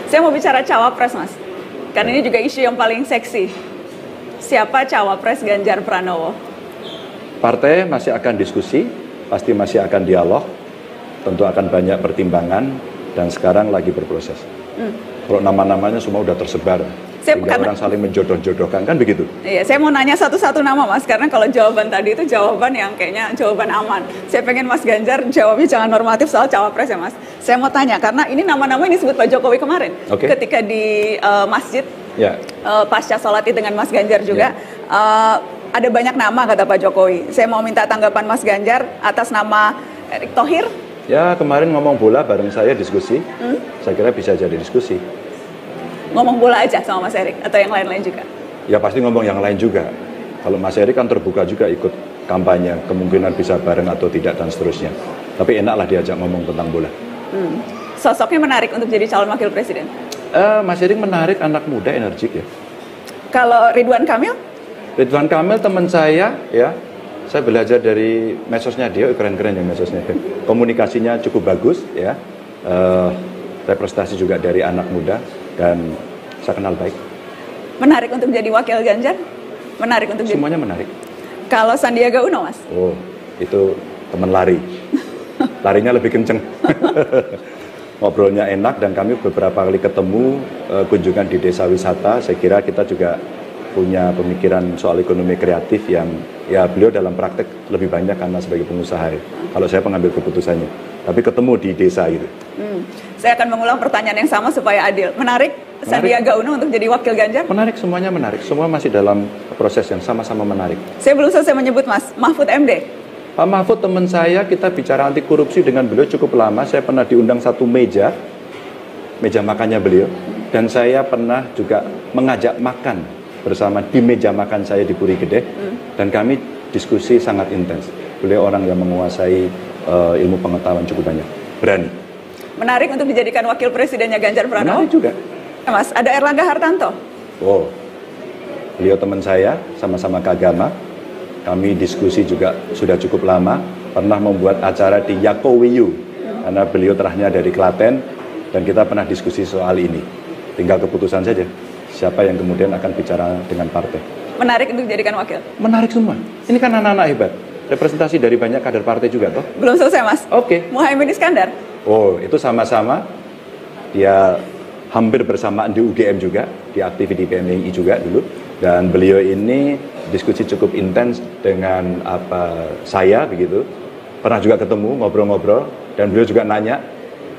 Saya mau bicara cawapres, Mas. Karena ini juga isu yang paling seksi. Siapa cawapres Ganjar Pranowo? Partai masih akan diskusi, pasti masih akan dialog, tentu akan banyak pertimbangan, dan sekarang lagi berproses. Kalau nama-namanya semua udah tersebar, sehingga orang saling menjodoh-jodohkan, kan begitu? Iya, saya mau nanya satu-satu nama, Mas, karena kalau jawaban tadi itu jawaban yang kayaknya jawaban aman. Saya pengen Mas Ganjar jawabnya jangan normatif soal cawapres ya, Mas. Saya mau tanya, karena ini nama-nama ini disebut Pak Jokowi kemarin, ketika di masjid, pasca sholat dengan Mas Ganjar juga, ada banyak nama kata Pak Jokowi. Saya mau minta tanggapan Mas Ganjar atas nama Erick Thohir. Ya, kemarin ngomong bola bareng saya diskusi, saya kira bisa jadi diskusi. Ngomong bola aja sama Mas Erick atau yang lain-lain juga? Ya pasti ngomong yang lain juga. Kalau Mas Erick kan terbuka juga ikut kampanye, kemungkinan bisa bareng atau tidak dan seterusnya. Tapi enaklah diajak ngomong tentang bola. Sosoknya menarik untuk jadi calon wakil presiden? Mas Erick menarik, anak muda, energik ya. Kalau Ridwan Kamil? Ridwan Kamil teman saya, ya. Saya belajar dari medsosnya dia, keren-keren ya medsosnya. Komunikasinya cukup bagus, ya. Representasi juga dari anak muda. Dan saya kenal baik. Menarik untuk jadi wakil Ganjar? Menarik untuk semuanya menarik. Kalau Sandiaga Uno, Mas? Oh, itu teman lari. Larinya lebih kenceng. Ngobrolnya enak dan kami beberapa kali ketemu kunjungan di desa wisata. Saya kira kita juga punya pemikiran soal ekonomi kreatif yang ya beliau dalam praktek lebih banyak karena sebagai pengusaha. Kalau saya pengambil keputusannya. Tapi ketemu di desa gitu. Saya akan mengulang pertanyaan yang sama supaya adil. Menarik Sandiaga Uno untuk jadi wakil Ganjar? Menarik, semuanya menarik. Semua masih dalam proses yang sama-sama menarik. Saya belum selesai menyebut Mas, Mahfud MD. Pak Mahfud teman saya, kita bicara anti korupsi dengan beliau cukup lama. Saya pernah diundang satu meja makannya beliau. Dan saya pernah juga mengajak makan bersama di meja makan saya di Puri Gede. Dan kami diskusi sangat intens. Beliau orang yang menguasai ilmu pengetahuan cukup banyak. Berani. Menarik untuk dijadikan wakil presidennya Ganjar Pranowo? Menarik juga. Mas, ada Erlangga Hartanto. Oh, beliau teman saya, sama-sama keagama. Kami diskusi juga sudah cukup lama. Pernah membuat acara di Yakowiyu, karena beliau terahnya dari Klaten, dan kita pernah diskusi soal ini. Tinggal keputusan saja, siapa yang kemudian akan bicara dengan partai. Menarik untuk dijadikan wakil? Menarik semua. Ini kan anak-anak hebat. Representasi dari banyak kader partai juga, toh? Belum selesai, Mas. Oke. Muhaimin Iskandar. Oh, itu sama-sama. Dia hampir bersamaan di UGM juga, di aktif di PMI juga dulu. Dan beliau ini diskusi cukup intens dengan saya begitu. Pernah juga ketemu, ngobrol-ngobrol. Dan beliau juga nanya,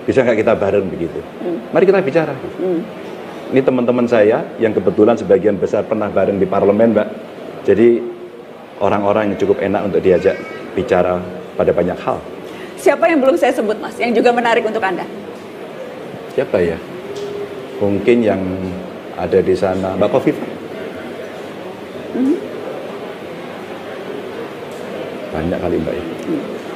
bisa nggak kita bareng begitu. Mari kita bicara. Ini teman-teman saya yang kebetulan sebagian besar pernah bareng di parlemen, Mbak. Jadi orang-orang yang cukup enak untuk diajak bicara pada banyak hal. Siapa yang belum saya sebut, Mas, yang juga menarik untuk Anda? Siapa ya? Mungkin yang ada di sana, Mbak Kofifa. Banyak kali, Mbak ya.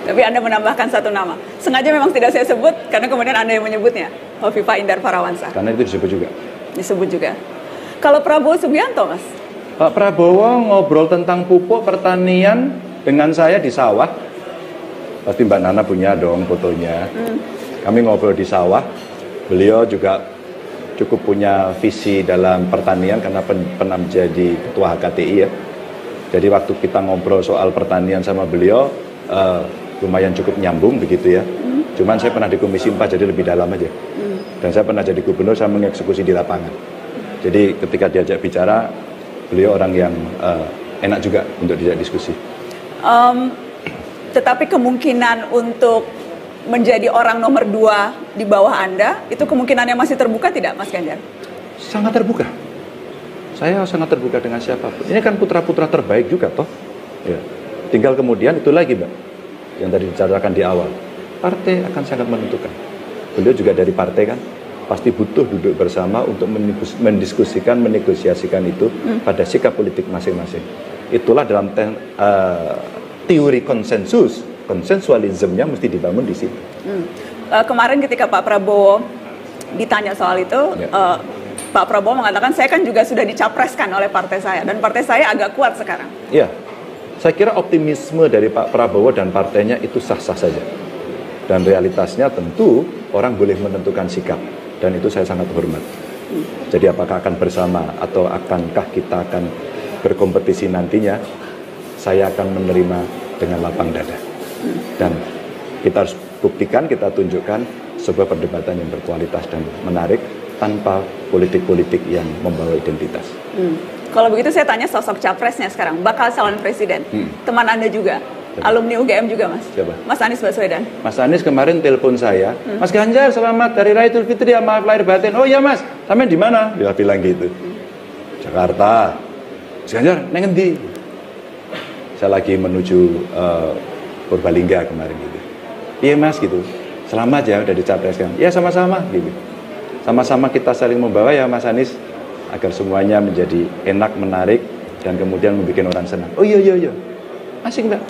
Tapi Anda menambahkan satu nama. Sengaja memang tidak saya sebut, karena kemudian Anda yang menyebutnya. Hovifa Indar Parawansa. Karena itu disebut juga. Disebut juga. Kalau Prabowo Subianto, Mas? Pak Prabowo ngobrol tentang pupuk pertanian dengan saya di sawah. Pasti Mbak Nana punya dong fotonya. Kami ngobrol di sawah. Beliau juga cukup punya visi dalam pertanian karena pernah menjadi ketua HKTI ya. Jadi waktu kita ngobrol soal pertanian sama beliau lumayan cukup nyambung begitu ya. Cuman saya pernah di Komisi 4 jadi lebih dalam aja. Dan saya pernah jadi gubernur, saya mengeksekusi di lapangan. Jadi ketika diajak bicara, beliau orang yang enak juga untuk diajak diskusi. Tetapi kemungkinan untuk menjadi orang nomor 2 di bawah Anda, itu kemungkinannya masih terbuka tidak, Mas Ganjar? Sangat terbuka. Saya sangat terbuka dengan siapapun. Ini kan putra-putra terbaik juga, toh. Ya. Tinggal kemudian itu lagi, Mbak, yang tadi dibicarakan di awal. Partai akan sangat menentukan. Beliau juga dari partai kan, pasti butuh duduk bersama untuk mendiskusikan, menegosiasikan itu pada sikap politik masing-masing. Itulah dalam teori konsensualismenya mesti dibangun di situ. Kemarin ketika Pak Prabowo ditanya soal itu, Pak Prabowo mengatakan saya kan juga sudah dicapreskan oleh partai saya dan partai saya agak kuat sekarang. Iya, saya kira optimisme dari Pak Prabowo dan partainya itu sah-sah saja. Dan realitasnya tentu orang boleh menentukan sikap. dan itu saya sangat hormat. Jadi apakah akan bersama atau akankah kita akan berkompetisi nantinya, saya akan menerima dengan lapang dada. Dan kita harus buktikan, kita tunjukkan sebuah perdebatan yang berkualitas dan menarik tanpa politik-politik yang membawa identitas. Kalau begitu saya tanya sosok capresnya sekarang, bakal calon presiden, teman Anda juga, alumni UGM juga Mas? Siapa? Mas Anies Baswedan. Mas Anies kemarin telepon saya, Mas Ganjar selamat Hari Raya Idul Fitri ya, maaf lahir batin. Oh iya Mas, sampai di mana? Dia bilang gitu. Jakarta. Mas Ganjar, neng endi? Saya lagi menuju Purbalingga kemarin gitu. Iya Mas gitu. Selamat ya udah dicapreskan. Ya sama-sama gitu. Sama-sama kita saling membawa ya Mas Anies, agar semuanya menjadi enak, menarik, dan kemudian membuat orang senang. Oh iya, asik Mbak.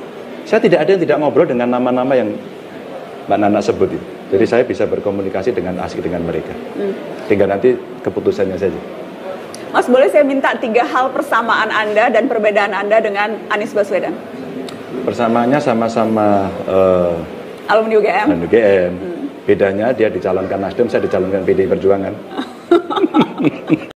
Saya tidak ada yang tidak ngobrol dengan nama-nama yang Mbak Nana sebut itu. Jadi saya bisa berkomunikasi dengan asik dengan mereka. Tinggal nanti keputusannya saja. Mas, boleh saya minta 3 hal persamaan Anda dan perbedaan Anda dengan Anies Baswedan? Persamaannya sama-sama alumni UGM. Bedanya dia dicalonkan Nasdem, saya dicalonkan PDI Perjuangan.